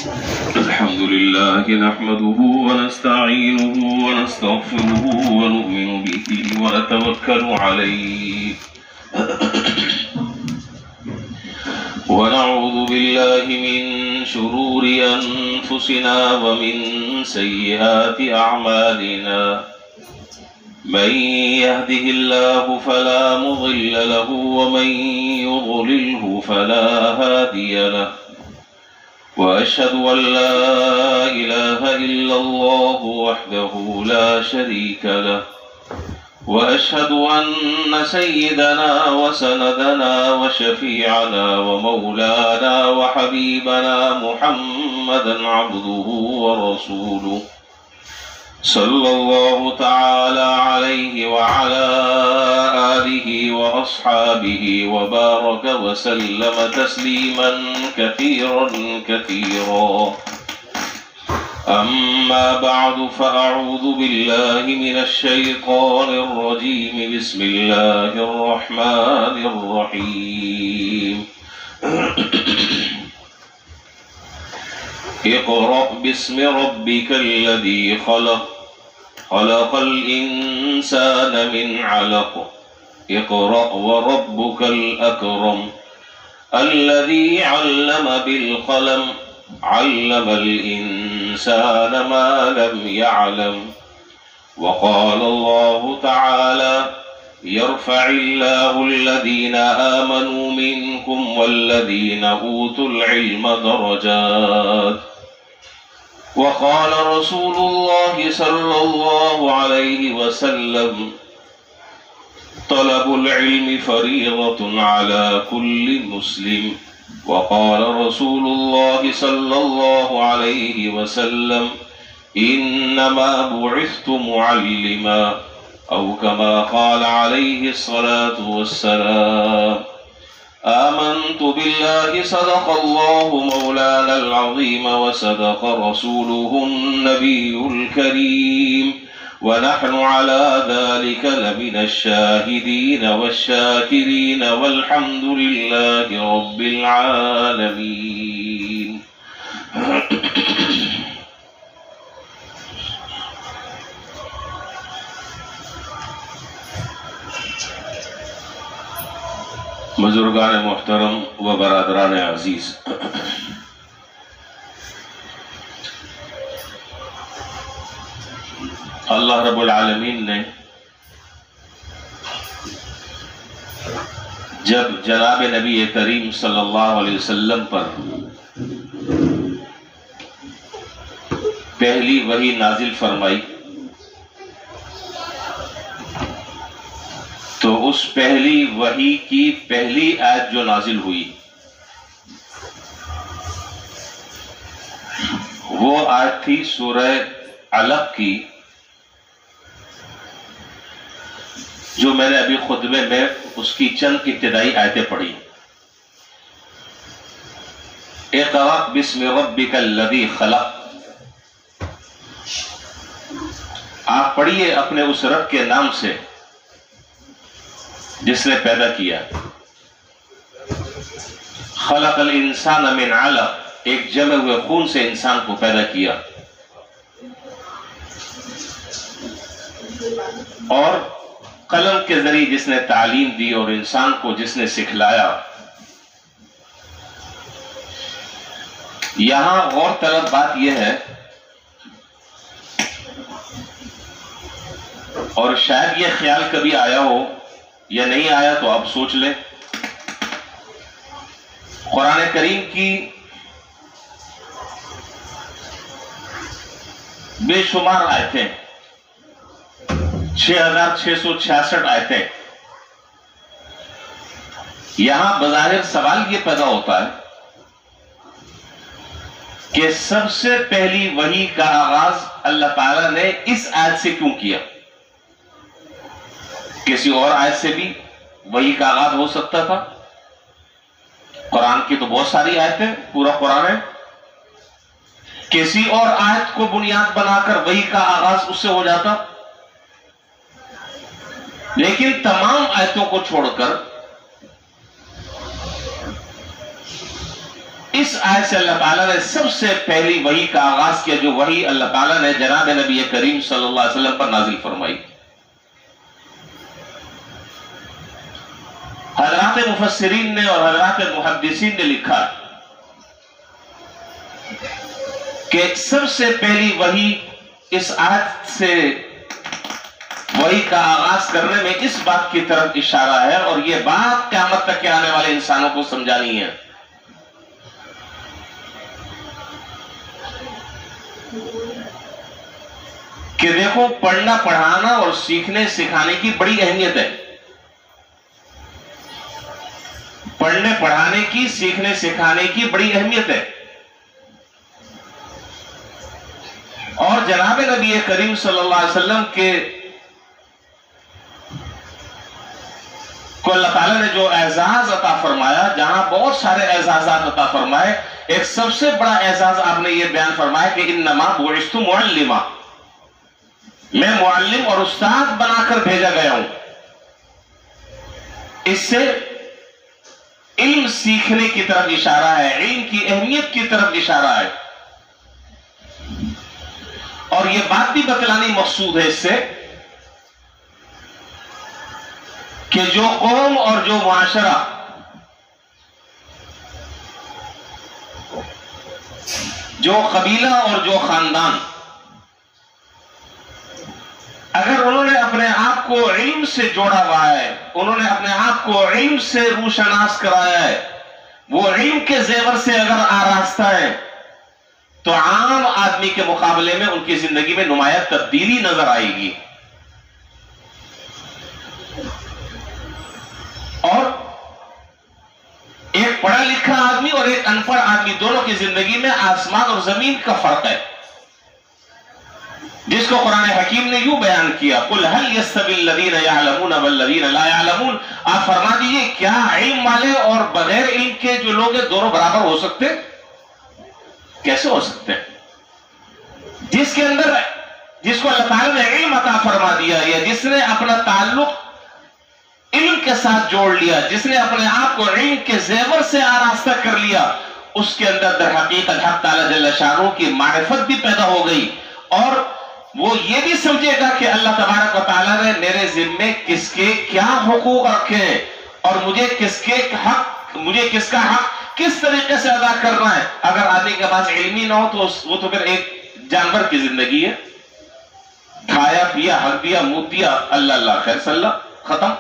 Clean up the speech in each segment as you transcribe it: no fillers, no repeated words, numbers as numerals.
الحمد لله نحمده ونستعينه ونستغفره ونؤمن به ونتوكل عليه ونعوذ بالله من شرور أنفسنا ومن سيئات أعمالنا من يهده الله فلا مضل له ومن يضلله فلا هادي له وأشهد أن لا إله إلا الله وحده لا شريك له وأشهد أن سيدنا وسندنا وشفيعنا ومولانا وحبيبنا محمدا عبده ورسوله صلى الله تعالى عليه وعلى آله وأصحابه وبارك وسلم تسليما كثيرا كثيرا. أما بعد فأعوذ بالله من الشيطان الرجيم. بسم الله الرحمن الرحيم. اقرأ باسم ربك الذي خلق خلق الإنسان من علق اقرأ وربك الأكرم الذي علم بالقلم علم الإنسان ما لم يعلم. وقال الله تعالى يرفع الله الذين آمنوا منكم والذين أوتوا العلم درجات. وقال رسول الله صلى الله عليه وسلم طلب العلم فريضة على كل مسلم. وقال رسول الله صلى الله عليه وسلم إنما بعثت معلما أو كما قال عليه الصلاة والسلام. آمنت بالله صدق الله مولانا العظيم وصدق رسوله النبي الكريم ونحن على ذلك لمن الشاهدين والشاكرين والحمد لله رب العالمين. بزرگان محترم و برادران عزیز، اللہ رب العالمین نے جب جناب نبی کریم صلی اللہ علیہ وسلم پر پہلی وحی نازل فرمائی تو اس پہلی وحی کی پہلی آیت جو نازل ہوئی وہ آیت تھی سورہ علق کی، جو میں نے ابھی خطبے میں اس کی چند ابتدائی آیتیں پڑھی. اقرأ باسم ربک الذی خلق، آپ پڑھیے اپنے اس رب کے نام سے جس نے پیدا کیا. خلق الانسان من علق، ایک جمع ہوئے خون سے انسان کو پیدا کیا. اور قلم کے ذریعے جس نے تعلیم دی اور انسان کو جس نے سکھلایا. یہاں غور طلب بات یہ ہے، اور شاید یہ خیال کبھی آیا ہو یا نہیں آیا تو آپ سوچ لیں، قرآن کریم کی بے شمار آیتیں، 6666 آیتیں. یہاں بظاہر سوال یہ پیدا ہوتا ہے کہ سب سے پہلی وحی کا آغاز اللہ تعالیٰ نے اس آیت سے کیوں کیا؟ کسی اور آیت سے بھی وحی کا آغاز ہو سکتا تھا. قرآن کی تو بہت ساری آیتیں، پورا قرآن ہے. کسی اور آیت کو بنیاد بنا کر وحی کا آغاز اس سے ہو جاتا. لیکن تمام آیتوں کو چھوڑ کر اس آیت سے اللہ تعالیٰ نے سب سے پہلی وحی کا آغاز کیا، جو وحی اللہ تعالیٰ نے جناب نبی کریم صلی اللہ علیہ وسلم پر نازل فرمائی۔ حضرات مفسرین نے اور حضرات محدثین نے لکھا کہ سب سے پہلی وحی اس آیت سے وحی کا آغاز کرنے میں اس بات کی طرف اشارہ ہے، اور یہ بات قیامت تک کے آنے والے انسانوں کو سمجھانی ہے کہ دیکھو، پڑھنا پڑھانا اور سیکھنے سکھانے کی بڑی اہمیت ہے۔ پڑھنے پڑھانے کی، سیکھنے سکھانے کی بڑی اہمیت ہے، اور جناب نبی کریم صلی اللہ علیہ وسلم کو اللہ تعالیٰ نے جو اعزاز عطا فرمایا، جہاں بہت سارے اعزازات عطا فرمائے، ایک سب سے بڑا اعزاز آپ نے یہ بیان فرمایا کہ انما بعثت معلما، میں معلم اور استاد بنا کر بھیجا گیا ہوں۔ اس سے علم سیکھنے کی طرف اشارہ ہے، علم کی اہمیت کی طرف اشارہ ہے، اور یہ بات بھی بتلانی مقصود ہے اس سے کہ جو قوم اور جو معاشرہ جو قبیلہ اور جو خاندان اگر انہوں نے اپنے آپ کو علم سے جوڑا ہوا ہے، انہوں نے اپنے آپ کو علم سے روشناس کرایا ہے، وہ علم کے زیور سے اگر آراستہ ہے، تو عام آدمی کے مقابلے میں ان کی زندگی میں نمایاں تبدیلی نظر آئے گی، اور ایک پڑھا لکھا آدمی اور ایک ان پڑھ آدمی دونوں کی زندگی میں آسمان اور زمین کا فرق ہے، جس کو قرآن حکیم نے یوں بیان کیا، قُلْ هَلْ يَسْتَوِي الَّذِينَ يَعْلَمُونَ وَالَّذِينَ لَا يَعْلَمُونَ، آپ فرما دیجئے کیا علم والے اور بغیر علم کے جو لوگ ہیں دونوں برابر ہو سکتے؟ کیسے ہو سکتے ہیں؟ جس کے اندر، جس کو اللہ تعالیٰ نے علم عطا فرما دیا، یا جس نے اپنا تعلق علم کے ساتھ جوڑ لیا، جس نے اپنے آپ کو علم کے زیور سے آراستہ کر لیا، اس کے اندر در حقیقت حق تعالیٰ جل شانہ کی معرفت بھی پیدا ہو گئی، اور وہ یہ بھی سمجھے گا کہ اللہ تبارک و تعالیٰ نے میرے ذمے کس کے کیا حقوق رکھے ہیں، اور مجھے کس کا حق کس طریقے سے ادا کرنا ہے۔ اگر آدمی کے پاس علم ہی نہ ہو تو وہ تو پھر ایک جانور کی زندگی ہے، کھایا پیا حق دیا منہ دیا، اللہ اللہ خیر صلی اللہ، ختم۔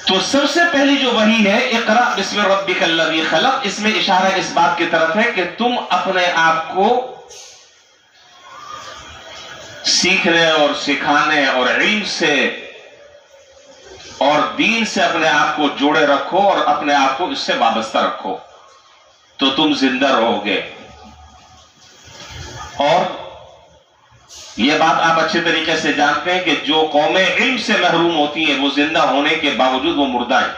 تو سب سے پہلی جو وحی ہے اقرأ بسم ربک الذی خلق، اس میں اشارہ اس بات کی طرف ہے کہ تم اپنے آپ کو سیکھنے اور سکھانے اور علم سے اور دین سے اپنے آپ کو جوڑے رکھو، اور اپنے آپ کو اس سے وابستہ رکھو، تو تم زندہ رہو گے۔ اور یہ بات آپ اچھے طریقے سے جانتے ہیں کہ جو قومیں علم سے محروم ہوتی ہیں وہ زندہ ہونے کے باوجود وہ مردہ ہیں۔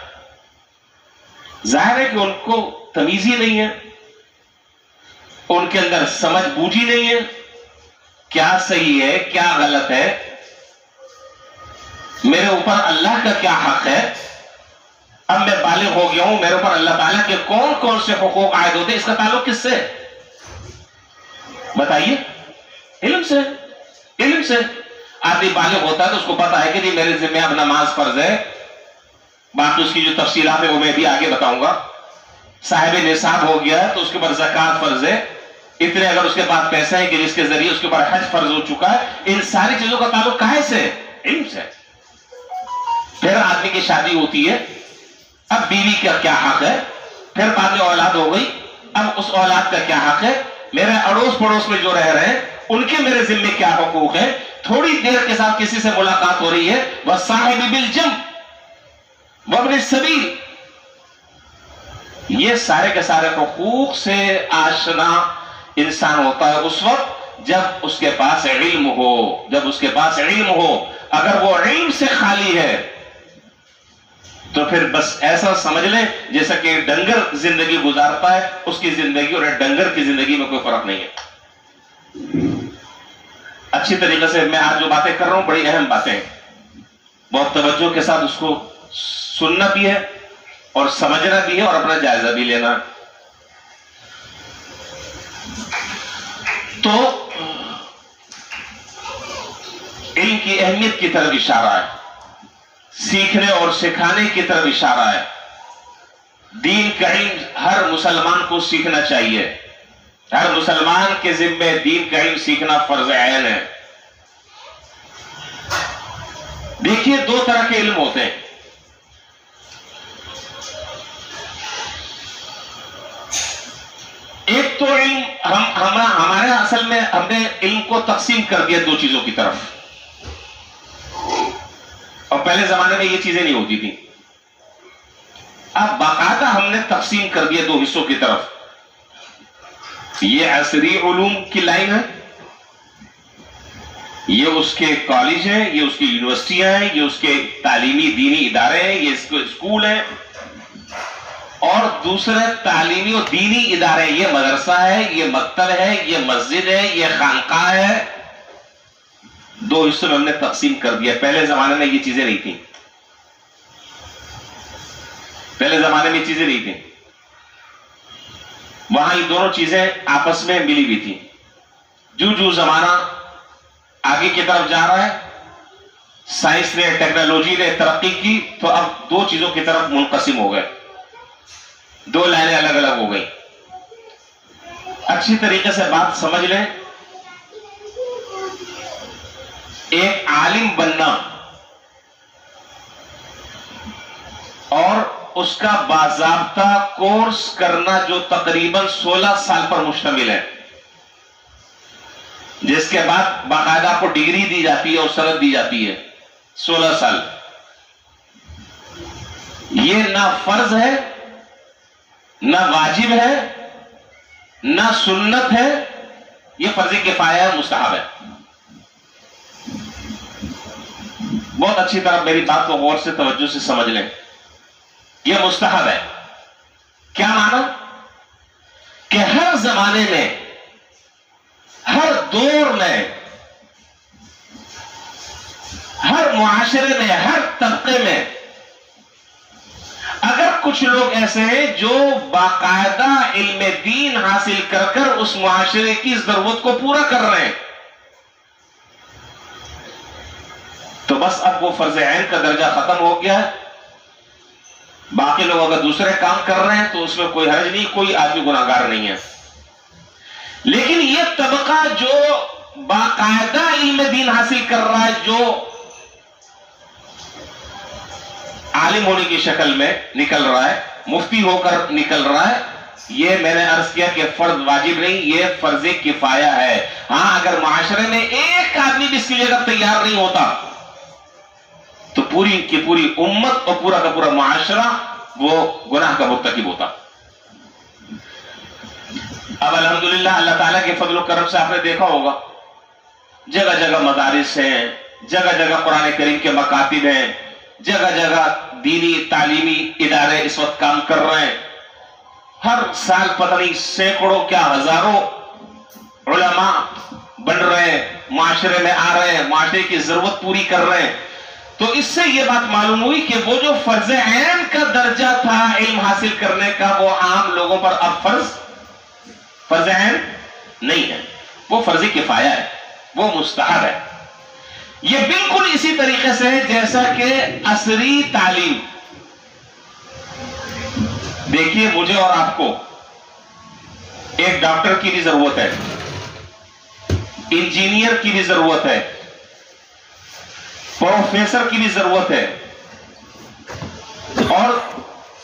ظاہر ہے کہ ان کو تمیز ہی نہیں ہے، ان کے اندر سمجھ بوجھ ہی نہیں ہے، کیا صحیح ہے کیا غلط ہے، میرے اوپر اللہ کا کیا حق ہے، اب میں بالغ ہو گیا ہوں، میرے اوپر اللہ تعالیٰ کے کون کون سے حقوق عائد ہوتے ہیں، اس کا تعلق کس سے؟ بتائیے، علم سے۔ علم سے آدمی بالغ ہوتا ہے تو اس کو پتا ہے کہ جی میرے ذمہ اب نماز فرض ہے، باقی اس کی جو تفصیلات ہیں وہ میں بھی آگے بتاؤں گا۔ صاحب نصاب ہو گیا ہے تو اس کے اوپر زکوٰۃ فرض ہے، اتنے اگر اس کے پاس پیسہ ہے کہ جس کے ذریعے اس کے اوپر حج فرض ہو چکا ہے۔ ان ساری چیزوں کا تعلق کہاں سے؟ علم سے۔ پھر آدمی کی شادی ہوتی ہے، اب بیوی کا کیا حق ہے، پھر بعد میں اولاد ہو گئی، اب اس اولاد کا کیا حق ہے، میرے اڑوس پڑوس میں جو رہ رہے ہیں ان کے میرے ذمے کیا حقوق ہیں، تھوڑی دیر کے ساتھ کسی سے ملاقات ہو رہی ہے، وَالصَّاحِبِ بِالْجَنْبِ وَابْنِ السَّبِيلِ، یہ سارے کے سارے حقوق سے آشنا انسان ہوتا ہے اس وقت جب اس کے پاس علم ہو، جب اس کے پاس علم ہو۔ اگر وہ علم سے خالی ہے تو پھر بس ایسا سمجھ لیں جیسا کہ ڈنگر زندگی گزارتا ہے، اس کی زندگی اور ڈنگر کی زندگی میں کوئی فرق نہیں ہے۔ اچھی طریقے سے میں آج جو باتیں کر رہا ہوں بڑی اہم باتیں ہیں، بہت توجہ کے ساتھ اس کو سننا بھی ہے اور سمجھنا بھی ہے اور اپنا جائزہ بھی لینا. تو علم کی اہمیت کی طرف اشارہ ہے, سیکھنے اور سکھانے کی طرف اشارہ ہے. دین کا علم ہر مسلمان کو سیکھنا چاہیے. ہر مسلمان کے ذمہ دین کا علم سیکھنا فرض عین ہے. دیکھیے دو طرح کے علم ہوتے ہیں. ایک تو علم ہمارے اصل میں ہم نے علم کو تقسیم کر دیا دو چیزوں کی طرف, اور پہلے زمانے میں یہ چیزیں نہیں ہوتی تھی. اب باقاعدہ ہم نے تقسیم کر دیا دو حصوں کی طرف. یہ عصری علوم کی لائن ہے, یہ اس کے کالج ہیں, یہ اس کی یونیورسٹیاں ہیں, یہ اس کے تعلیمی دینی ادارے ہیں, یہ اس کے اسکول ہیں. اور دوسرے تعلیمی اور دینی ادارے, یہ مدرسہ ہے, یہ مکتب ہے, یہ مسجد ہے, یہ خانقاہ ہے. دو حصوں میں ہم نے تقسیم کر دیا. پہلے زمانے میں یہ چیزیں نہیں تھیں. پہلے زمانے میں یہ چیزیں نہیں تھیں. وہاں یہ دونوں چیزیں آپس میں ملی ہوئی تھیں. جو زمانہ آگے کی طرف جا رہا ہے, سائنس نے ٹیکنالوجی نے ترقی کی, تو اب دو چیزوں کی طرف منقسم ہو گئے. دو لائنیں الگ الگ ہو گئی. اچھی طریقے سے بات سمجھ لیں. ایک عالم بننا اور اس کا باضابطہ کورس کرنا جو تقریباً 16 سال پر مشتمل ہے, جس کے بعد باقاعدہ آپ کو ڈگری دی جاتی ہے اور سند دی جاتی ہے. 16 سال. یہ نہ فرض ہے, نہ واجب ہے, نہ سنت ہے. یہ فرض کفایہ ہے, مستحب ہے. بہت اچھی طرح میری بات کو غور سے توجہ سے سمجھ لیں. یہ مستحب ہے. کیا معنی؟ کہ ہر زمانے میں, ہر دور میں, ہر معاشرے میں, ہر طبقے میں اگر کچھ لوگ ایسے ہیں جو باقاعدہ علم دین حاصل کر کر اس معاشرے کی ضرورت کو پورا کر رہے ہیں, تو بس اب وہ فرض عین کا درجہ ختم ہو گیا ہے. باقی لوگ اگر دوسرے کام کر رہے ہیں تو اس میں کوئی حرج نہیں, کوئی آدمی گناہگار نہیں ہے. لیکن یہ طبقہ جو باقاعدہ علم دین حاصل کر رہا ہے, جو عالم ہونے کی شکل میں نکل رہا ہے, مفتی ہو کر نکل رہا ہے, یہ میں نے عرض کیا کہ فرض واجب نہیں, یہ فرض کفایہ ہے. ہاں اگر معاشرے میں ایک آدمی بھی اس کے لیے اگر تیار نہیں ہوتا تو پوری کی پوری امت اور پورا کا پورا معاشرہ وہ گناہ کا مرتکب ہوتا. اب الحمدللہ اللہ تعالیٰ کے فضل و کرم سے آپ نے دیکھا ہوگا جگہ جگہ مدارس ہیں, جگہ جگہ قرآن کریم کے مکاتب ہیں, جگہ جگہ دینی تعلیمی ادارے اس وقت کام کر رہے ہیں. ہر سال پتہ نہیں سینکڑوں کیا ہزاروں علماء بن رہے ہیں, معاشرے میں آ رہے ہیں, معاشرے کی ضرورت پوری کر رہے ہیں. تو اس سے یہ بات معلوم ہوئی کہ وہ جو فرض عین کا درجہ تھا علم حاصل کرنے کا, وہ عام لوگوں پر اب فرض عین نہیں ہے, وہ فرض کفایہ ہے, وہ مستحب ہے. یہ بالکل اسی طریقے سے جیسا کہ عصری تعلیم. دیکھیے مجھے اور آپ کو ایک ڈاکٹر کی بھی ضرورت ہے, انجینئر کی بھی ضرورت ہے, پروفیسر کی بھی ضرورت ہے, اور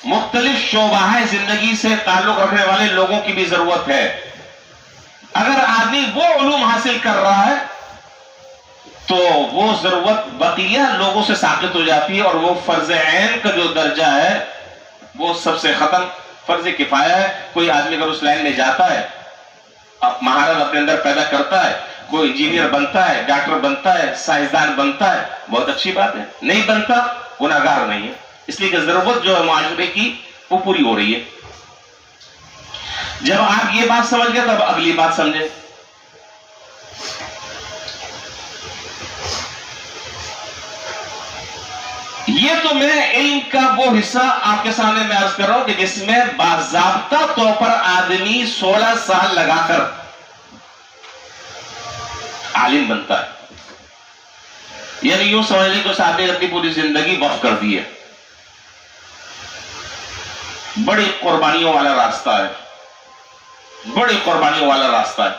مختلف شعبہ زندگی سے تعلق رکھنے والے لوگوں کی بھی ضرورت ہے. اگر آدمی وہ علوم حاصل کر رہا ہے تو وہ ضرورت بقیہ لوگوں سے ثابت ہو جاتی ہے, اور وہ فرض عین کا جو درجہ ہے وہ سب سے ختم, فرض کفایہ ہے. کوئی آدمی اگر اس لائن میں جاتا ہے, مہارت اپنے اندر پیدا کرتا ہے, کوئی انجینئر بنتا ہے, ڈاکٹر بنتا ہے, سائنسدان بنتا ہے, بہت اچھی بات ہے. نہیں بنتا, گناہگار نہیں ہے, اس لیے کہ ضرورت جو ہے معاشرے کی وہ پوری ہو رہی ہے. جب آپ یہ بات سمجھ گئے تب اگلی بات سمجھیں. یہ تو میں علم کا وہ حصہ آپ کے سامنے میں عرض کر رہا ہوں کہ جس میں باضابطہ طور پر آدمی 16 سال لگا کر عالم بنتا ہے. یعنی یوں سمجھ لیں کہ صاحب نے اپنی پوری زندگی وقف کر دی ہے. بڑی قربانیوں والا راستہ ہے, بڑی قربانیوں والا راستہ ہے.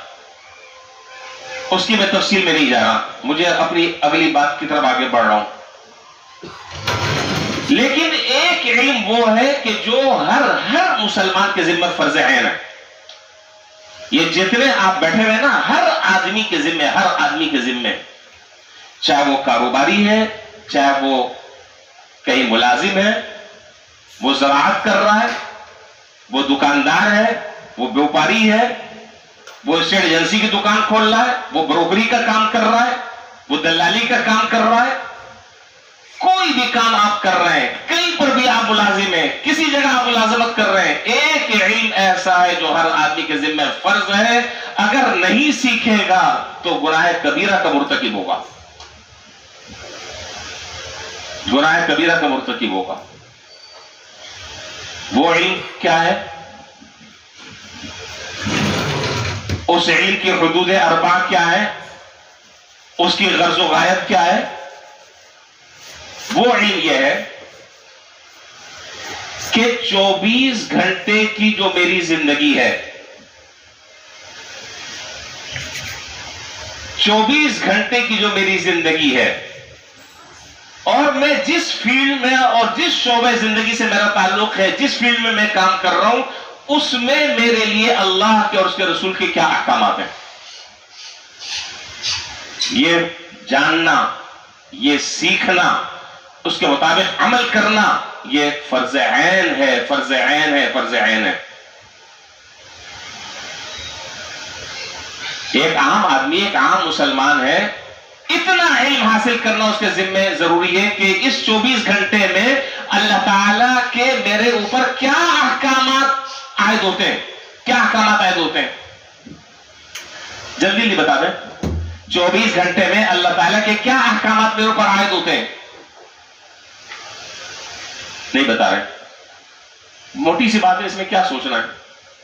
اس کی میں تفصیل میں نہیں جا رہا, مجھے اپنی اگلی بات کی طرف آگے بڑھ رہا ہوں. لیکن ایک علم وہ ہے کہ جو ہر مسلمان کے ذمہ فرض عین ہے. یہ جتنے آپ بیٹھے ہوئے نا, ہر آدمی کے ذمہ, چاہے وہ کاروباری ہے, چاہے وہ کہیں ملازم ہے, وہ زراعت کر رہا ہے, وہ دکاندار ہے, وہ بیوپاری ہے, وہ اسٹیٹ ایجنسی کی دکان کھول رہا ہے, وہ بروکری کا کام کر رہا ہے, وہ دلالی کا کام کر رہا ہے, کوئی بھی کام آپ کر رہے ہیں, کہیں پر بھی آپ ملازم ہیں, کسی جگہ آپ ملازمت کر رہے ہیں, ایک علم ایسا ہے جو ہر آدمی کے ذمہ فرض ہے. اگر نہیں سیکھے گا تو گناہ کبیرہ کا مرتکب ہوگا, گناہ کبیرہ کا مرتکب ہوگا. وہ علم کیا ہے؟ اس علم کی حدود اربع کیا ہے؟ اس کی غرض و غایت کیا ہے؟ وہ علم یہ ہے کہ 24 گھنٹے کی جو میری زندگی ہے, 24 گھنٹے کی جو میری زندگی ہے, اور میں جس فیلڈ میں اور جس شعبہ زندگی سے میرا تعلق ہے, جس فیلڈ میں کام کر رہا ہوں, اس میں میرے لیے اللہ کے اور اس کے رسول کے کیا احکامات ہیں, یہ جاننا, یہ سیکھنا, اس کے مطابق عمل کرنا, یہ فرض عین ہے, فرض عین ہے, فرض عین ہے. ایک عام آدمی, ایک عام مسلمان ہے, اتنا علم حاصل کرنا اس کے ذمہ ضروری ہے کہ اس 24 گھنٹے میں اللہ تعالیٰ کے میرے اوپر کیا احکامات عائد ہوتے ہیں, کیا احکامات عائد ہوتے ہیں. جلدی نہیں بتا دیں, 24 گھنٹے میں اللہ تعالیٰ کے کیا احکامات میرے اوپر عائد ہوتے ہیں. نہیں بتا رہے, موٹی سی بات ہے, اس میں کیا سوچنا ہے.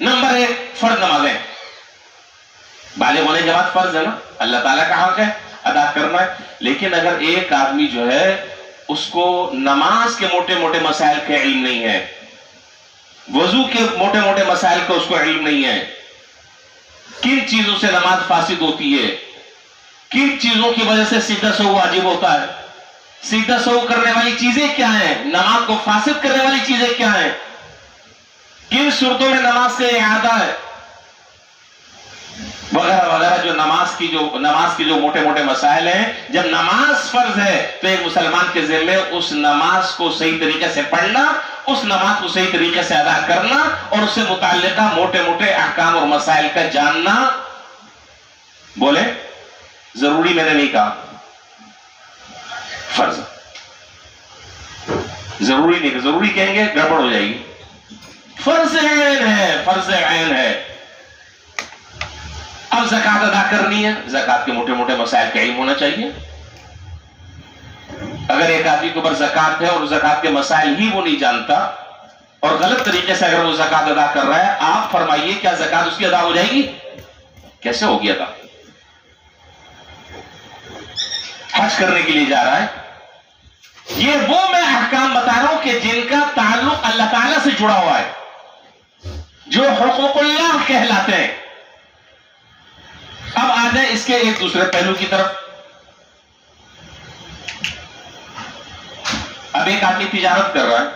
نمبر 1, فرض نمازیں. بالغ ہونے کے بعد فرض ہے نا, اللہ تعالیٰ کا حق ہے, ادا کرنا ہے. لیکن اگر ایک آدمی جو ہے اس کو نماز کے موٹے موٹے مسائل کا علم نہیں ہے, وضو کے موٹے موٹے مسائل کا اس کو علم نہیں ہے, کن چیزوں سے نماز فاسد ہوتی ہے, کن چیزوں کی وجہ سے سیدھا سو واجب ہوتا ہے, سیدھا سو کرنے والی چیزیں کیا ہیں, نماز کو فاسد کرنے والی چیزیں کیا ہیں, کن صورتوں میں نماز سے اعادہ ہے, وغیرہ وغیرہ, جو نماز کی جو موٹے موٹے مسائل ہیں. جب نماز فرض ہے تو ایک مسلمان کے ذمہ اس نماز کو صحیح طریقے سے پڑھنا, اس نماز کو صحیح طریقے سے ادا کرنا, اور اس سے متعلقہ موٹے موٹے احکام اور مسائل کا جاننا. بولے ضروری, میں نے نہیں کہا فرض, ضروری نہیں, ضروری کہیں گے گڑبڑ ہو جائے گی. فرض عین ہے, فرض عین ہے. اب زکات ادا کرنی ہے, زکات کے موٹے موٹے مسائل کا علم ہونا چاہیے. اگر ایک آدمی کے اوپر زکات ہے اور زکات کے مسائل ہی وہ نہیں جانتا, اور غلط طریقے سے اگر وہ زکات ادا کر رہا ہے, آپ فرمائیے کیا زکات اس کی ادا ہو جائے گی؟ کیسے ہوگی ادا؟ حج کرنے کے لیے جا رہا ہے, یہ وہ میں احکام بتا رہا ہوں کہ جن کا تعلق اللہ تعالیٰ سے جڑا ہوا ہے, جو حقوق اللہ کہلاتے ہیں. اب آ جائیں اس کے ایک دوسرے پہلو کی طرف. اب ایک آدمی تجارت کر رہا ہے,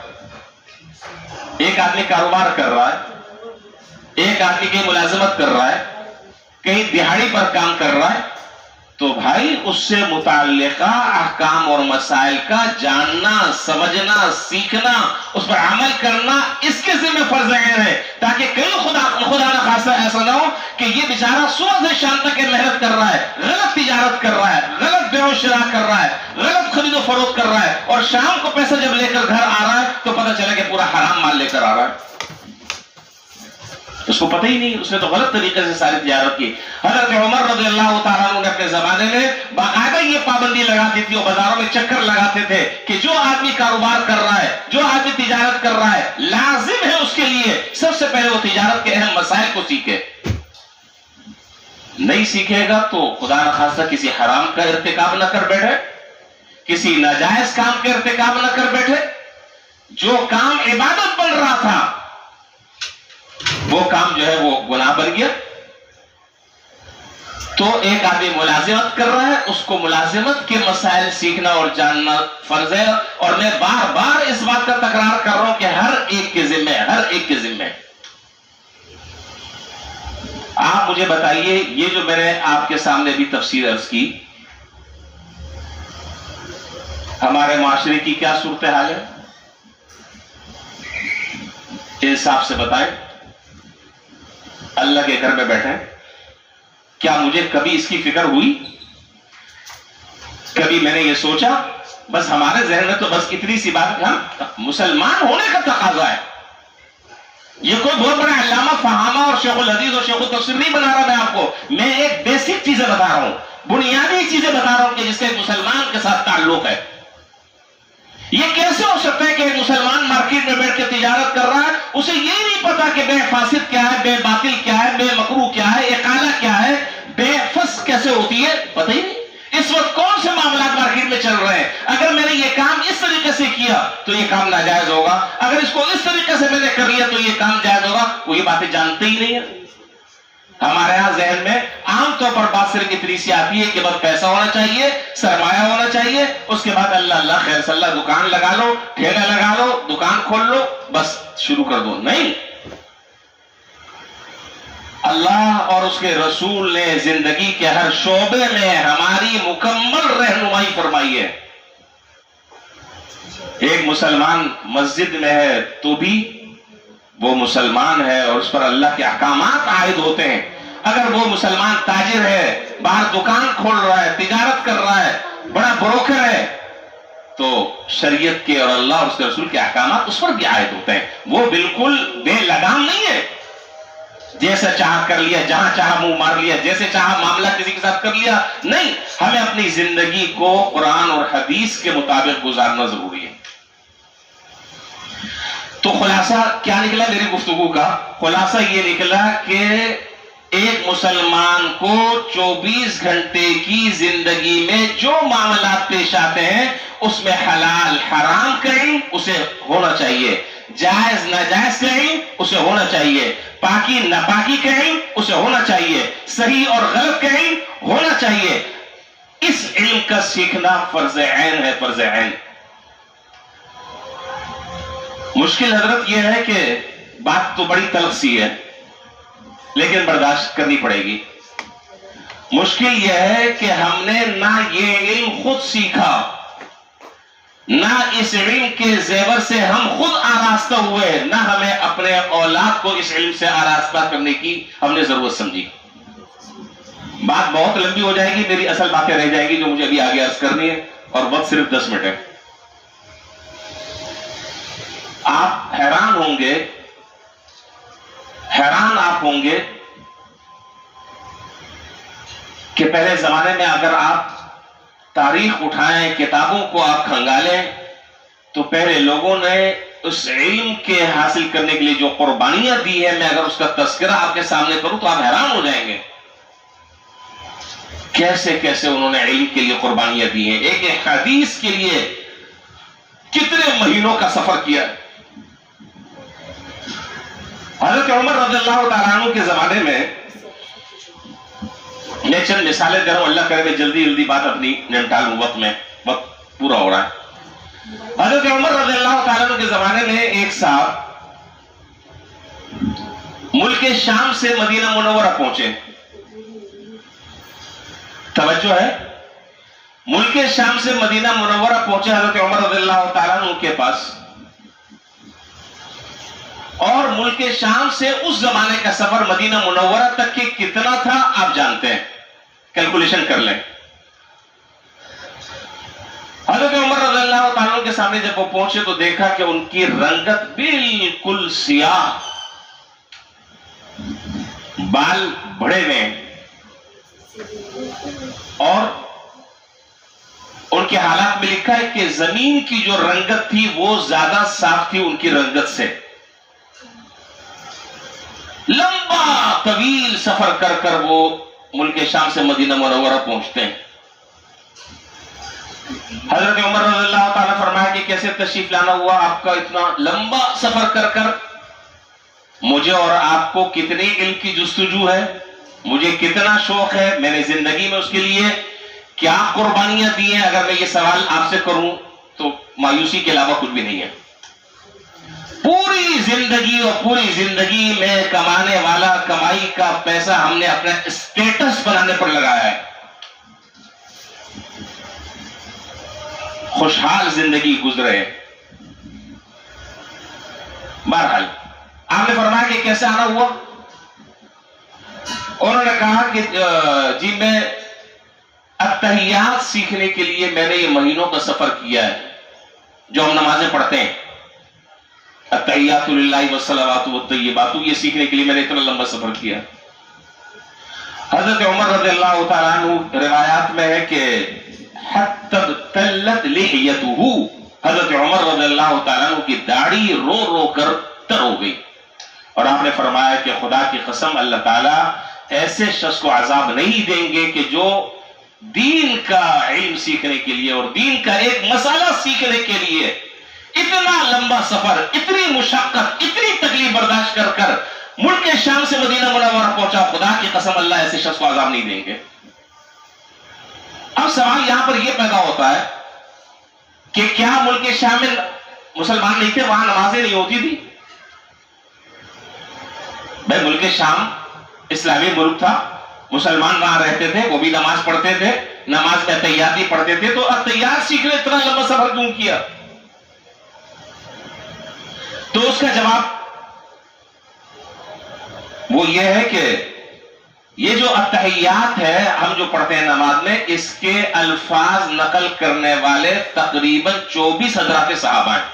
ایک آدمی کاروبار کر رہا ہے, ایک آدمی کہیں ملازمت کر رہا ہے, کہیں دہاڑی پر کام کر رہا ہے. تو بھائی اس سے متعلقہ احکام اور مسائل کا جاننا, سمجھنا, سیکھنا, اس پر عمل کرنا اس کے ذمہ فرض عین ہے, تاکہ کہیں خدا نہ خاصہ ایسا نہ ہو کہ یہ بیچارہ صبح سے شام تک محنت کر رہا ہے, غلط تجارت کر رہا ہے, غلط بیع و شراء کر رہا ہے, غلط خرید و فروخت کر رہا ہے, اور شام کو پیسہ جب لے کر گھر آ رہا ہے تو پتہ چلا کہ پورا حرام مال لے کر آ رہا ہے. اس کو پتہ ہی نہیں، اس نے تو غلط طریقے سے ساری تجارت کی۔ حضرت عمر رضی اللہ تعالیٰ عنہ نے اپنے زمانے میں باقاعدہ یہ پابندی لگاتی تھی اور بازاروں میں چکر لگاتے تھے کہ جو آدمی کاروبار کر رہا ہے، جو آدمی تجارت کر رہا ہے، لازم ہے اس کے لیے سب سے پہلے وہ تجارت کے اہم مسائل کو سیکھے۔ نہیں سیکھے گا تو خدا نخواستہ کسی حرام کا ارتکاب نہ کر بیٹھے، کسی ناجائز کام کا ارتکاب نہ کر بیٹھے۔ جو کام عبادت بن رہا تھا وہ کام جو ہے وہ گناہ بن گیا۔ تو ایک آدمی ملازمت کر رہا ہے، اس کو ملازمت کے مسائل سیکھنا اور جاننا فرض ہے، اور میں بار بار اس بات کا تکرار کر رہا ہوں کہ ہر ایک کے ذمہ آپ مجھے بتائیے، یہ جو میں نے آپ کے سامنے بھی تفسیر عرض کی، ہمارے معاشرے کی کیا صورتحال ہے؟ انصاف سے بتائیں، اللہ کے گھر میں بیٹھے، کیا مجھے کبھی اس کی فکر ہوئی؟ کبھی میں نے یہ سوچا؟ بس ہمارے ذہن میں تو بس اتنی سی بات، ہم مسلمان ہونے کا تقاضا ہے۔ یہ کوئی بہت بڑا علامہ فہامہ اور شیخ الحدیث اور شیخ التفسیر نہیں بنا رہا میں آپ کو، میں ایک بیسک چیزیں بتا رہا ہوں، بنیادی چیزیں بتا رہا ہوں کہ جس سے ایک مسلمان کے ساتھ تعلق ہے۔ یہ کیسے ہو سکتا ہے کہ ایک مسلمان مارکیٹ میں بیٹھ کے تجارت کر رہا ہے، اسے یہ نہیں پتا کہ بے فاسد کیا ہے، بے باطل کیا ہے، بے مکروہ کیا ہے، اقالہ کیا ہے، بے فسق کیسے ہوتی ہے، پتہ ہی نہیں۔ اس وقت کون سے معاملات مارکیٹ میں چل رہے ہیں؟ اگر میں نے یہ کام اس طریقے سے کیا تو یہ کام ناجائز ہوگا، اگر اس کو اس طریقے سے میں نے کر لیا تو یہ کام جائز ہوگا، وہ یہ باتیں جانتے ہی نہیں ہے۔ ہمارے ہاں ذہن میں عام طور پر بات صرف اتنی سی آتی ہے کہ بس پیسہ ہونا چاہیے، سرمایہ ہونا چاہیے، اس کے بعد اللہ اللہ خیر صلی اللہ، دکان لگا لو، ٹھیلا لگا لو، دکان کھول لو، بس شروع کر دو۔ نہیں، اللہ اور اس کے رسول نے زندگی کے ہر شعبے میں ہماری مکمل رہنمائی فرمائی ہے۔ ایک مسلمان مسجد میں ہے تو بھی وہ مسلمان ہے اور اس پر اللہ کے احکامات عائد ہوتے ہیں۔ اگر وہ مسلمان تاجر ہے، باہر دکان کھول رہا ہے، تجارت کر رہا ہے، بڑا بروکر ہے، تو شریعت کے اور اللہ اور اس کے رسول کے احکامات اس پر بھی عائد ہوتے ہیں۔ وہ بالکل بے لگام نہیں ہے، جیسا چاہا کر لیا، جہاں چاہا منہ مار لیا، جیسے چاہا معاملہ کسی کے ساتھ کر لیا۔ نہیں، ہمیں اپنی زندگی کو قرآن اور حدیث کے مطابق گزارنا ضروری ہے۔ تو خلاصہ کیا نکلا میری گفتگو کا؟ خلاصہ یہ نکلا کہ ایک مسلمان کو 24 گھنٹے کی زندگی میں جو معاملات پیش آتے ہیں اس میں حلال حرام کا علم اسے ہونا چاہیے، جائز ناجائز کا علم اسے ہونا چاہیے، پاکی ناپاکی کا علم اسے ہونا چاہیے، صحیح اور غلط کا علم ہونا چاہیے۔ اس علم کا سیکھنا فرض عین ہے، فرض عین۔ مشکل حضرت یہ ہے کہ بات تو بڑی تلخ سی ہے لیکن برداشت کرنی پڑے گی۔ مشکل یہ ہے کہ ہم نے نہ یہ علم خود سیکھا، نہ اس علم کے زیور سے ہم خود آراستہ ہوئے، نہ ہمیں اپنے اولاد کو اس علم سے آراستہ کرنے کی ہم نے ضرورت سمجھی۔ بات بہت لمبی ہو جائے گی، میری اصل باتیں رہ جائے گی جو مجھے ابھی آگے عرض کرنی ہے، اور وقت صرف 10 منٹ ہے۔ آپ حیران آپ ہوں گے کہ پہلے زمانے میں اگر آپ تاریخ اٹھائیں، کتابوں کو آپ کھنگالیں، تو پہلے لوگوں نے اس علم کے حاصل کرنے کے لیے جو قربانیاں دی ہیں، میں اگر اس کا تذکرہ آپ کے سامنے کروں تو آپ حیران ہو جائیں گے کیسے کیسے انہوں نے علم کے لیے قربانیاں دی ہیں۔ ایک حدیث کے لیے کتنے مہینوں کا سفر کیا۔ حضرت عمر رضی اللہ تعالیٰ عنہ کے زمانے میں میں چند مثالیں دے رہا ہوں، اللہ کرے میں جلدی بات اپنی نمٹا لوں، وقت پورا ہو رہا ہے۔ حضرت عمر رضی اللہ تعالیٰ عنہ کے زمانے میں ایک صاحب ملک شام سے مدینہ منورہ پہنچے۔ توجہ ہے، ملک شام سے مدینہ منورہ پہنچے حضرت عمر رضی اللہ تعالیٰ عنہ کے پاس، اور ملک شام سے اس زمانے کا سفر مدینہ منورہ تک کے کتنا تھا آپ جانتے ہیں، کیلکولیشن کر لیں۔ حضرت عمر رضی اللہ تعالیٰ عنہ کے سامنے جب وہ پہنچے تو دیکھا کہ ان کی رنگت بالکل سیاہ، بال بڑے ہوئے اور ان کے حالات میں لکھا ہے کہ زمین کی جو رنگت تھی وہ زیادہ صاف تھی ان کی رنگت سے. لمبا طویل سفر کر کر وہ ملک شام سے مدینہ منورہ پہنچتے ہیں. حضرت عمر رضی اللہ تعالیٰ فرمایا کہ کیسے تشریف لانا ہوا آپ کا اتنا لمبا سفر کر کر؟ مجھے اور آپ کو کتنی علم کی جستجو ہے، مجھے کتنا شوق ہے، میں نے زندگی میں اس کے لیے کیا قربانیاں دی ہیں. اگر میں یہ سوال آپ سے کروں تو مایوسی کے علاوہ کچھ بھی نہیں ہے. پوری زندگی میں کمانے والا کمائی کا پیسہ ہم نے اپنا اسٹیٹس بنانے پر لگایا ہے. خوشحال زندگی گزرے. بہرحال آپ نے فرمایا کہ کیسے آنا ہوا؟ انہوں نے کہا کہ جی میں اتحیات سیکھنے کے لیے میں نے یہ مہینوں کا سفر کیا ہے جو ہم نمازیں پڑھتے ہیں. اتحیات للہ والصلوات والطیبات، یہ سیکھنے کے لیے میں نے اتنا لمبا سفر کیا. حضرت عمر رضی اللہ تعالیٰ عنہ روایات میں ہے کہ حتی ابتلت لحیتہ، حضرت عمر رضی اللہ تعالیٰ عنہ کی داڑھی رو رو کر تر ہو گئی. اور آپ نے فرمایا کہ خدا کی قسم اللہ تعالیٰ ایسے شخص کو عذاب نہیں دیں گے کہ جو دین کا علم سیکھنے کے لیے اور دین کا ایک مسئلہ سیکھنے کے لیے اتنا لمبا سفر، اتنی مشقت، اتنی تکلیف برداشت کر کر ملک شام سے مدینہ منورہ پہنچا. خدا کی قسم اللہ ایسے شخص کو عذاب نہیں دیں گے. اب سوال یہاں پر یہ پیدا ہوتا ہے کہ کیا ملک شام میں مسلمان نہیں تھے، وہاں نمازیں نہیں ہوتی تھی؟ بھائی ملک شام اسلامی ملک تھا، مسلمان وہاں رہتے تھے، وہ بھی نماز پڑھتے تھے، نماز میں اتحیات بھی پڑھتے تھے، تو اتحیات سیکھنے اتنا لمبا سفر کیوں کیا؟ تو اس کا جواب وہ یہ ہے کہ یہ جو اتحیات ہے ہم جو پڑھتے ہیں نماز میں، اس کے الفاظ نقل کرنے والے تقریباً 24 حضرات صحابہ ہیں.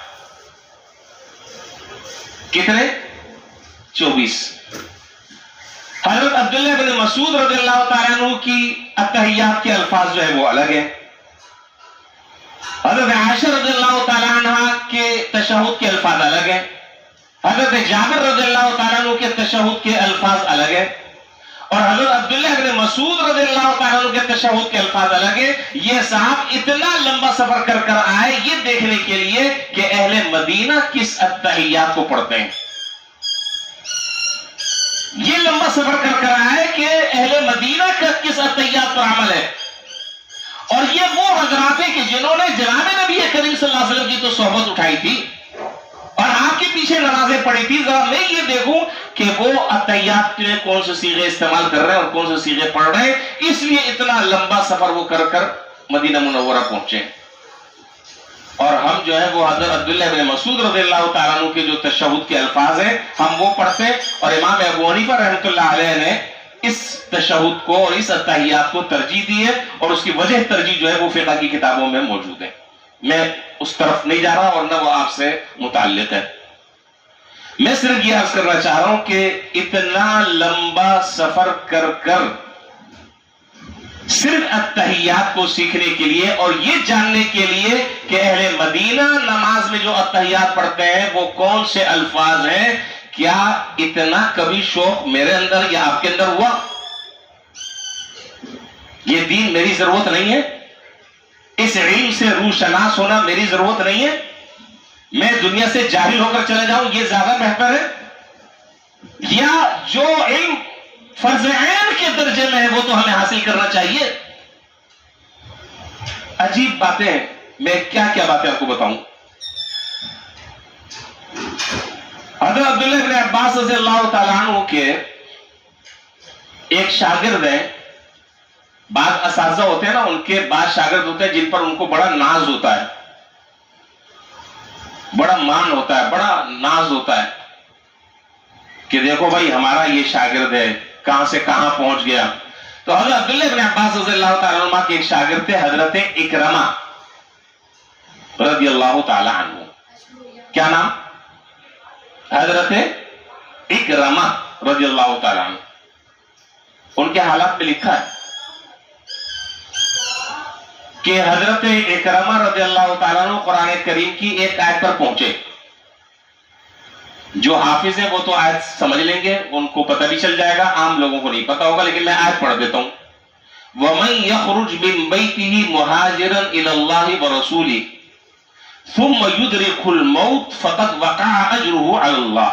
کتنے؟ 24. حضرت عبداللہ بن مسعود رضی اللہ تعالیٰ عنہ کی اتحیات کے الفاظ جو ہے وہ الگ ہیں. حضرت عائشہ رضی اللہ تعالیٰ عنہ کے تشہد کے الفاظ الگ ہیں. حضرت جابر رضی اللہ تعالیٰ عنہ کے تشہد کے الفاظ الگ ہیں. اور حضرت عبداللہ بن مسعود رضی اللہ تعالیٰ عنہ کے تشہد کے الفاظ الگ ہیں. یہ صاحب اتنا لمبا سفر کر کر آئے یہ دیکھنے کے لیے کہ اہل مدینہ کس اتحیات کو پڑھتے ہیں. یہ لمبا سفر کر کر آئے کہ اہل مدینہ کا کس اتحیات پر عمل ہے. اور یہ وہ حضرات ہیں کہ جنہوں نے جناب نبی کریم صلی اللہ علیہ وسلم کی تو صحبت اٹھائی تھی اور آپ کے پیچھے نمازیں پڑھی تھی. ذرا میں یہ دیکھوں کہ وہ اتحیات میں کون سے صیغے استعمال کر رہے ہیں اور کون سے صیغے پڑھ رہے ہیں. اس لیے اتنا لمبا سفر وہ کر کر مدینہ منورہ پہنچے. اور ہم جو ہے وہ حضرت عبداللہ بن مسعود رضی اللہ تعالیٰ عنہ کے جو تشہد کے الفاظ ہیں ہم وہ پڑھتے ہیں. اور امام ابو حنیفہ رحمۃ اللہ علیہ نے اس تشہد کو اور اس اتحیات کو ترجیح دی ہے اور اس کی وجہ ترجیح جو ہے وہ فقہ کی کتابوں میں موجود ہے. میں اس طرف نہیں جا رہا اور نہ وہ آپ سے متعلق ہے. میں صرف یہ عرض کرنا چاہ رہا ہوں کہ اتنا لمبا سفر کر کر صرف اتحیات کو سیکھنے کے لیے اور یہ جاننے کے لیے کہ اہل مدینہ نماز میں جو اتحیات پڑھتے ہیں وہ کون سے الفاظ ہیں، کیا اتنا کبھی شوق میرے اندر یا آپ کے اندر ہوا؟ یہ دین میری ضرورت نہیں ہے، اس علم سے روشناس ہونا میری ضرورت نہیں ہے، میں دنیا سے جاہل ہو کر چلے جاؤں یہ زیادہ بہتر ہے، یا جو علم فرض عین کے درجے میں ہے وہ تو ہمیں حاصل کرنا چاہیے؟ عجیب باتیں ہیں. میں کیا کیا باتیں آپ کو بتاؤں. حضرت عبداللہ بن عباس رضی اللہ تعالیٰ عنہ کے ایک شاگرد ہیں. بعض اساتذہ ہوتے ہیں نا، ان کے بعض شاگرد ہوتے ہیں جن پر ان کو بڑا ناز ہوتا ہے، بڑا مان ہوتا ہے، بڑا ناز ہوتا ہے کہ دیکھو بھائی ہمارا یہ شاگرد ہے کہاں سے کہاں پہنچ گیا. تو حضرت عبداللہ بن عباس رضی اللہ تعالیٰ عنہ کے ایک شاگرد تھے حضرت اکرمہ رضی اللہ تعالیٰ عنہ. کیا نام؟ حضرت اکرمہ رضی اللہ تعالیٰ عنہ. ان کے حالات میں لکھا ہے کہ حضرت اکرمہ رضی اللہ تعالیٰ عنہ قرآن کریم کی ایک آیت پر پہنچے. جو حافظ ہیں وہ تو آیت سمجھ لیں گے، ان کو پتہ بھی چل جائے گا، عام لوگوں کو نہیں پتا ہوگا، لیکن میں آیت پڑھ دیتا ہوں. وَمَن يَخْرُجْ مِن بَيْتِهِ مُهَاجِرًا إِلَى اللَّهِ وَرَسُولِهِ ثُمَّ يُدْرِكْهُ الْمَوْتُ فَقَدْ وَقَعَ أَجْرُهُ عَلَى اللَّهِ.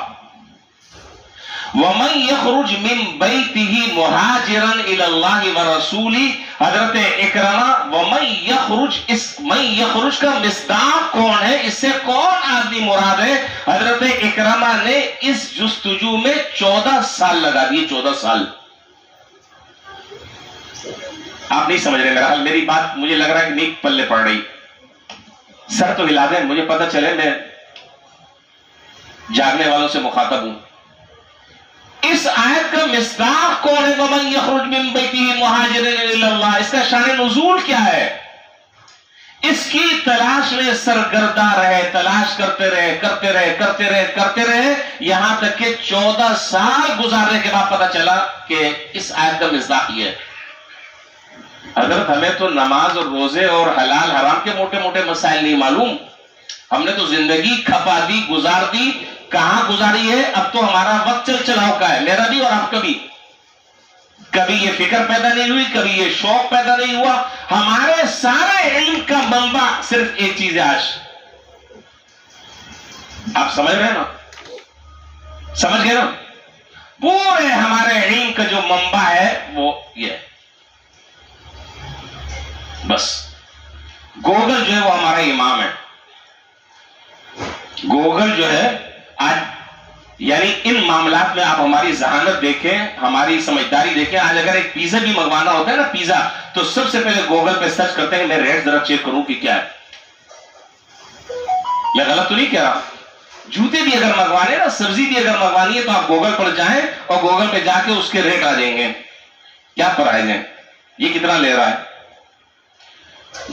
وَمَن يَخْرُجْ مِن بَيْتِهِ مُهَاجِرًا إِلَى اللَّهِ وَرَسُولِهِ. حضرت اکرمہ وَمَن يَخْرُجْ، اس من يخرج کا مصداق کون ہے؟ اس سے کون آدمی مراد ہے؟ حضرت اکرمہ نے اس جستجو میں 14 سال لگا دیے. 14 سال. آپ نہیں سمجھ رہے میرا حال، میری بات مجھے لگ رہا ہے کہ نہیں پلے پڑ رہی. سر تو ہلا دیں، مجھے پتہ چلے میں جاگنے والوں سے مخاطب ہوں. اس آیت کا مصداق کون ہے؟ وَمَن يَخْرُجْ مِن بَيْتِهِ مُهَاجِرًا إِلَى اللَّهِ. اس کا شان نزول کیا ہے؟ اس کی تلاش میں سرگردہ رہے، تلاش کرتے رہے یہاں تک کہ 14 سال گزارنے کے بعد پتہ چلا کہ اس آیت کا مصداق یہ ہے. حضرت ہمیں تو نماز اور روزے اور حلال حرام کے موٹے موٹے مسائل نہیں معلوم. ہم نے تو زندگی کھپا دی، گزار دی. کہاں گزاری ہے؟ اب تو ہمارا وقت چل چلاؤ کا ہے، میرا بھی اور آپ کا بھی. کبھی یہ فکر پیدا نہیں ہوئی، کبھی یہ شوق پیدا نہیں ہوا. ہمارے سارے علم کا منبع صرف ایک چیز ہے. آج آپ سمجھ رہے ہیں نا؟ سمجھ گئے نا؟ پورے ہمارے علم کا جو منبع ہے وہ یہ ہے. بس گوگل جو ہے وہ ہمارا امام ہے. گوگل جو ہے آج، یعنی ان معاملات میں آپ ہماری ذہانت دیکھیں، ہماری سمجھداری دیکھیں. آج اگر ایک پیزا بھی منگوانا ہوتا ہے نا، پیزا، تو سب سے پہلے گوگل پہ سرچ کرتے ہیں میں ریٹ ذرا چیک کروں کہ کیا ہے. میں غلط تو نہیں کہہ رہا. جوتے بھی اگر منگوانے نا، سبزی بھی اگر منگوانی ہے تو آپ گوگل پر جائیں اور گوگل پہ جا کے اس کے ریٹ آ جائیں گے، کیا پرائز ہیں، یہ کتنا لے رہا ہے.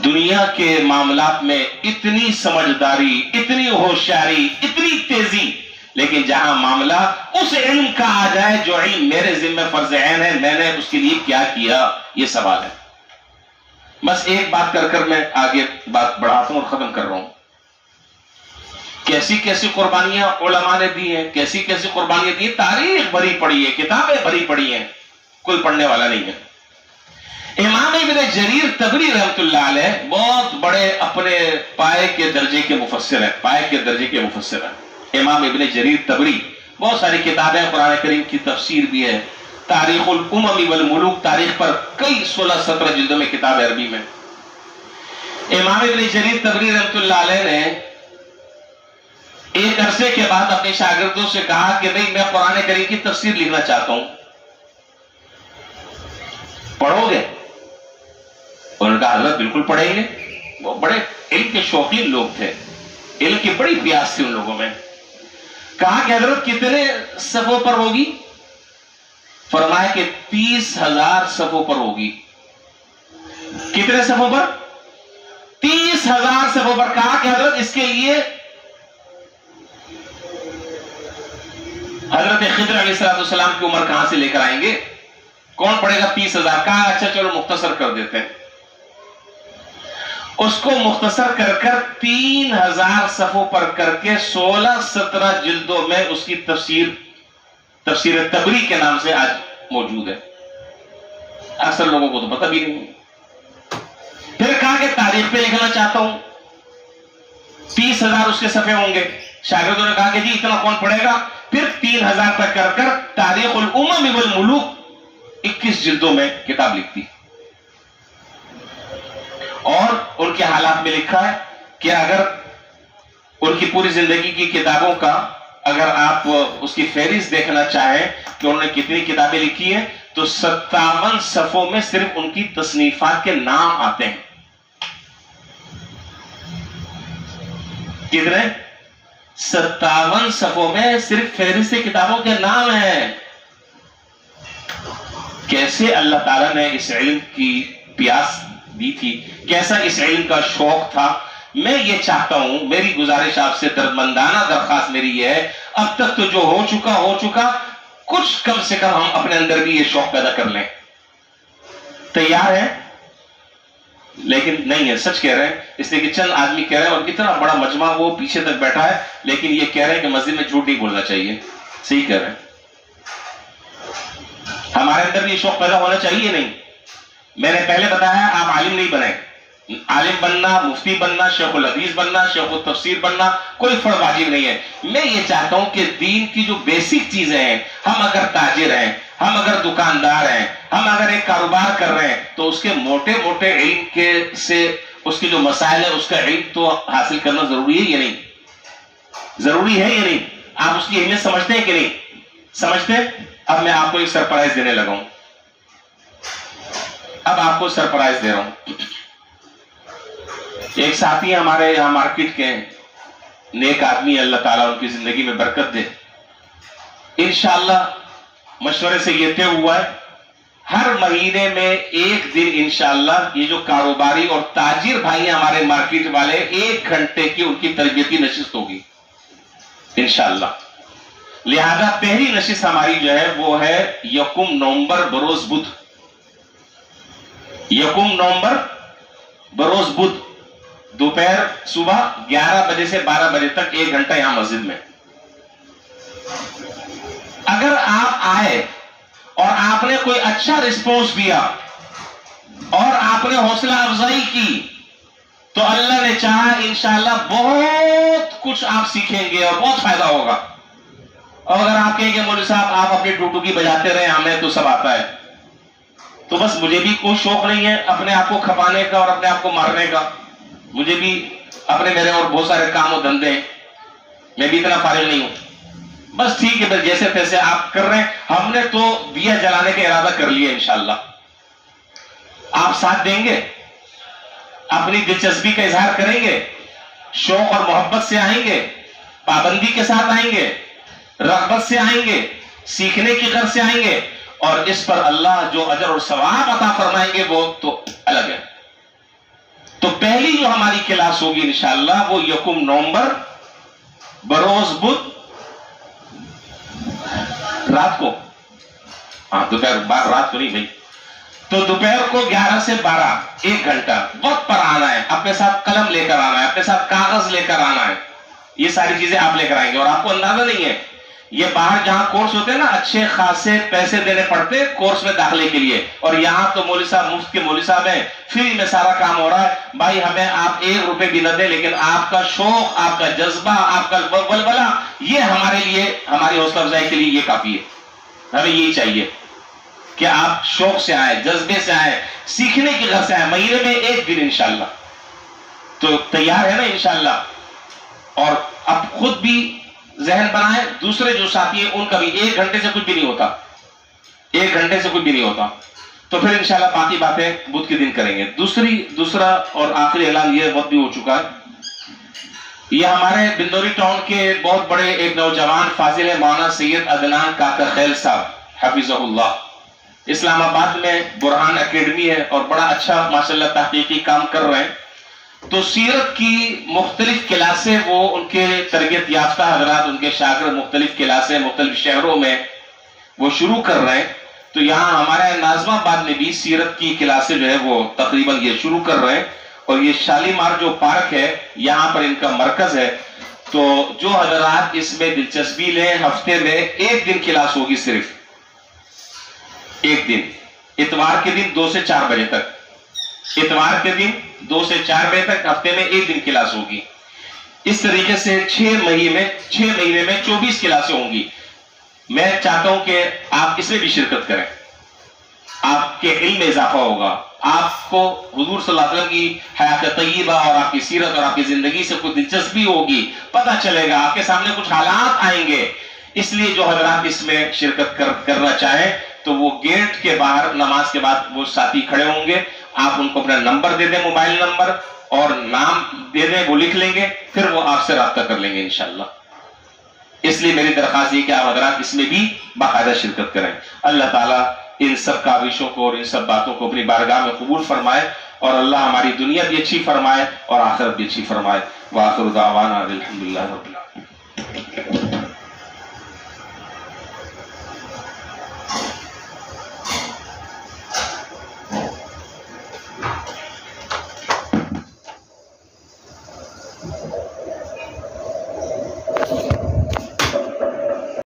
دنیا کے معاملات میں اتنی سمجھداری، اتنی ہوشیاری، اتنی تیزی، لیکن جہاں معاملہ اس علم کا آ جائے جو علم میرے ذمہ فرض عین ہے، میں نے اس کے لیے کیا کیا، یہ سوال ہے. بس ایک بات کر میں آگے بات بڑھاتا ہوں اور ختم کر رہا ہوں. کیسی کیسی قربانیاں علماء نے دی ہیں، کیسی کیسی قربانیاں دی ہیں. تاریخ بھری پڑی ہے، کتابیں بھری پڑی ہیں، کوئی پڑھنے والا نہیں ہے. امام ابن جریر طبری رحمت اللہ علیہ بہت بڑے اپنے پائے کے درجے کے مفسر ہیں، پائے کے درجے کے مفسر ہیں. امام ابن جریر طبری، بہت ساری کتابیں، قرآن کریم کی تفسیر بھی ہے، تاریخ الامم والملوک، تاریخ پر کئی 16-17 جلدوں میں کتاب عربی میں. امام ابن جریر طبری رحمت اللہ علیہ نے ایک عرصے کے بعد اپنے شاگردوں سے کہا کہ بھئی میں قرآن کریم کی تفسیر لکھنا چاہتا ہوں، پڑھو گے؟ انہوں نے کہا حضرت بالکل پڑھیں گے. وہ بڑے علم کے شوقین لوگ تھے، علم کی بڑی پیاس تھی ان لوگوں میں. کہا کہ حضرت کتنے صفحوں پر ہوگی؟ فرمایا کہ 30,000 صفحوں پر ہوگی. کتنے صفحوں پر؟ 30,000 صفحوں پر. کہا کہ حضرت اس کے لیے حضرت خضر علیہ السلام کی عمر کہاں سے لے کر آئیں گے؟ کون پڑھے گا 30,000؟ کہا اچھا چلو مختصر کر دیتے ہیں. اس کو مختصر کر 3,000 صفحوں پر کر کے 16-17 جلدوں میں اس کی تفسیر طبری کے نام سے آج موجود ہے. اکثر لوگوں کو تو پتہ بھی نہیں. پھر کہا کہ تاریخ پہ لکھنا چاہتا ہوں، 30,000 اس کے صفحے ہوں گے. شاگردوں نے کہا کہ جی اتنا کون پڑھے گا؟ پھر 3,000 تک کر تاریخ الامم والملوک 21 جلدوں میں کتاب لکھتی. اور ان کے حالات میں لکھا ہے کہ اگر ان کی پوری زندگی کی کتابوں کا اگر آپ اس کی فہرست دیکھنا چاہیں کہ انہوں نے کتنی کتابیں لکھی ہیں تو 57 صفحوں میں صرف ان کی تصنیفات کے نام آتے ہیں. کتنے؟ 57 صفحوں میں صرف فہرست کتابوں کے نام ہیں. کیسے اللہ تعالیٰ نے اس علم کی پیاس دی تھی، کیسا اس علم کا شوق تھا. میں یہ چاہتا ہوں، میری گزارش آپ سے دردمندانہ درخواست میری یہ ہے، اب تک تو جو ہو چکا کچھ کم سے کم ہم اپنے اندر بھی یہ شوق پیدا کر لیں. تیار ہے لیکن نہیں ہے، سچ کہہ رہے ہیں، اس لیے کہ چند آدمی کہہ رہے ہیں اور اتنا بڑا مجمع وہ پیچھے تک بیٹھا ہے لیکن یہ کہہ رہے ہیں کہ مسجد میں جھوٹ نہیں بولنا چاہیے. صحیح کہہ رہے ہیں. ہمارے اندر بھی یہ شوق پیدا ہونا چاہیے. نہیں، میں نے پہلے بتایا آپ عالم نہیں بنے. عالم بننا، مفتی بننا، شیخ الحدیث بننا، شیخ التفسیر بننا کوئی فرض واجب نہیں ہے. میں یہ چاہتا ہوں کہ دین کی جو بیسک چیزیں ہیں، ہم اگر تاجر ہیں، ہم اگر دکاندار ہیں، ہم اگر ایک کاروبار کر رہے ہیں تو اس کے موٹے موٹے علم کے سے اس کے جو مسائل ہیں اس کا علم تو حاصل کرنا ضروری ہے یا نہیں؟ ضروری ہے یا نہیں؟ آپ اس کی اہمیت سمجھتے ہیں کہ نہیں سمجھتے؟ اب میں آپ کو ایک سرپرائز دینے لگا ہوں. اب آپ کو سرپرائز دے رہا ہوں. ایک ساتھی ہمارے یہاں مارکیٹ کے نیک آدمی، اللہ تعالیٰ ان کی زندگی میں برکت دے. انشاءاللہ مشورے سے یہ طے ہوا ہے ہر مہینے میں ایک دن انشاءاللہ یہ جو کاروباری اور تاجر بھائی ہیں ہمارے مارکیٹ والے، 1 گھنٹے کی ان کی تربیتی نشست ہوگی انشاءاللہ. لہذا پہلی نشست ہماری جو ہے وہ ہے 1 نومبر بروز بدھ. 1 نومبر بروز بدھ دوپہر صبح 11 بجے سے 12 بجے تک 1 گھنٹہ یہاں مسجد میں. اگر آپ آئے اور آپ نے کوئی اچھا رسپونس دیا اور آپ نے حوصلہ افزائی کی تو اللہ نے چاہا انشاءاللہ بہت کچھ آپ سیکھیں گے اور بہت فائدہ ہوگا. اور اگر آپ کہیں گے مولوی صاحب آپ اپنی ڈوڈوگی بجاتے رہے، ہمیں تو سب آتا ہے، تو بس مجھے بھی کوئی شوق نہیں ہے اپنے آپ کو کھپانے کا اور اپنے آپ کو مارنے کا. مجھے بھی اپنے میرے اور بہت سارے کام و دھندے ہیں، میں بھی اتنا فارغ نہیں ہوں. بس ٹھیک ہے، بس جیسے تیسے آپ کر رہے ہیں. ہم نے تو دیا جلانے کا ارادہ کر لیا انشاءاللہ. آپ ساتھ دیں گے، اپنی دلچسپی کا اظہار کریں گے، شوق اور محبت سے آئیں گے، پابندی کے ساتھ آئیں گے، رغبت سے آئیں گے، سیکھنے کی غرض سے آئیں گے، اور اس پر اللہ جو اجر اور ثواب عطا فرمائیں گے وہ تو الگ ہے. تو پہلی جو ہماری کلاس ہوگی انشاءاللہ وہ 1 نومبر بروز بدھ رات کو، دوپہر رات کو نہیں بھائی، تو دوپہر کو 11 سے 12 1 گھنٹہ وقت پر آنا ہے. اپنے ساتھ قلم لے کر آنا ہے، اپنے ساتھ کاغذ لے کر آنا ہے. یہ ساری چیزیں آپ لے کر آئیں گے. اور آپ کو اندازہ نہیں ہے، یہ باہر جہاں کورس ہوتے ہیں نا اچھے خاصے پیسے دینے پڑتے کورس میں داخلے کے لیے، اور یہاں تو مولوی صاحب مفت کے مولوی صاحب ہیں، فری میں سارا کام ہو رہا ہے. بھائی ہمیں آپ 1 روپے بھی نہ دیں، لیکن آپ کا شوق، آپ کا جذبہ، آپ کا ولولہ، یہ ہمارے لیے، ہماری حوصلہ افزائی کے لیے یہ کافی ہے. ہمیں یہی چاہیے کہ آپ شوق سے آئے، جذبے سے آئے، سیکھنے کی غرض سے آئے. مہینے میں 1 دن انشاءاللہ. تو تیار ہے نا انشاءاللہ؟ اور اب خود بھی ذہن بنائیں، دوسرے جو ساتھی ہیں ان کا بھی. 1 گھنٹے سے کچھ بھی نہیں ہوتا، 1 گھنٹے سے کچھ بھی نہیں ہوتا. تو پھر انشاءاللہ باقی باتیں بدھ کے دن کریں گے. دوسرا اور آخری اعلان، یہ وقت بھی ہو چکا ہے. یہ ہمارے بندوری ٹاؤن کے بہت بڑے ایک نوجوان فاضل مولانا سید عدنان کاکر خیل صاحب حفظہ اللہ، اسلام آباد میں برہان اکیڈمی ہے اور بڑا اچھا ماشاءاللہ تحقیقی کام کر رہے ہیں. تو سیرت کی مختلف کلاسیں وہ ان کے تربیت یافتہ حضرات، ان کے شاگرد مختلف کلاسیں مختلف شہروں میں وہ شروع کر رہے ہیں. تو یہاں ہمارے ناظم آباد میں بھی سیرت کی کلاسیں جو ہے وہ تقریباً یہ شروع کر رہے ہیں. اور یہ شالیمار جو پارک ہے یہاں پر ان کا مرکز ہے. تو جو حضرات اس میں دلچسپی لیں، ہفتے میں 1 دن کلاس ہوگی، صرف 1 دن، اتوار کے دن 2 سے 4 بجے تک. اتوار کے دن 2 سے 4 بجے تک ہفتے میں 1 دن کلاس ہوگی. اس طریقے سے 6 مہینے میں 24 کلاسیں ہوں گی. میں چاہتا ہوں کہ آپ اس میں بھی شرکت کریں، آپ کے علم میں اضافہ ہوگا، آپ کو حضور صلی اللہ علیہ وسلم کی حیات طیبہ اور آپ کی سیرت اور آپ کی زندگی سے کوئی دلچسپی ہوگی، پتہ چلے گا، آپ کے سامنے کچھ حالات آئیں گے. اس لیے جو حضرات اس میں شرکت کرنا چاہیں تو وہ گیٹ کے باہر نماز کے بعد وہ ساتھی کھڑے ہوں گے. آپ ان کو اپنا نمبر دے دیں، موبائل نمبر اور نام دے دیں، وہ لکھ لیں گے، پھر وہ آپ سے رابطہ کر لیں گے انشاءاللہ. اس لیے میری درخواست یہ کہ آپ حضرات اس میں بھی باقاعدہ شرکت کریں. اللہ تعالیٰ ان سب کاوشوں کو اور ان سب باتوں کو اپنی بارگاہ میں قبول فرمائے، اور اللہ ہماری دنیا بھی اچھی فرمائے اور آخرت بھی اچھی فرمائے. وآخر دعوانا الحمدللہ رب العالمین.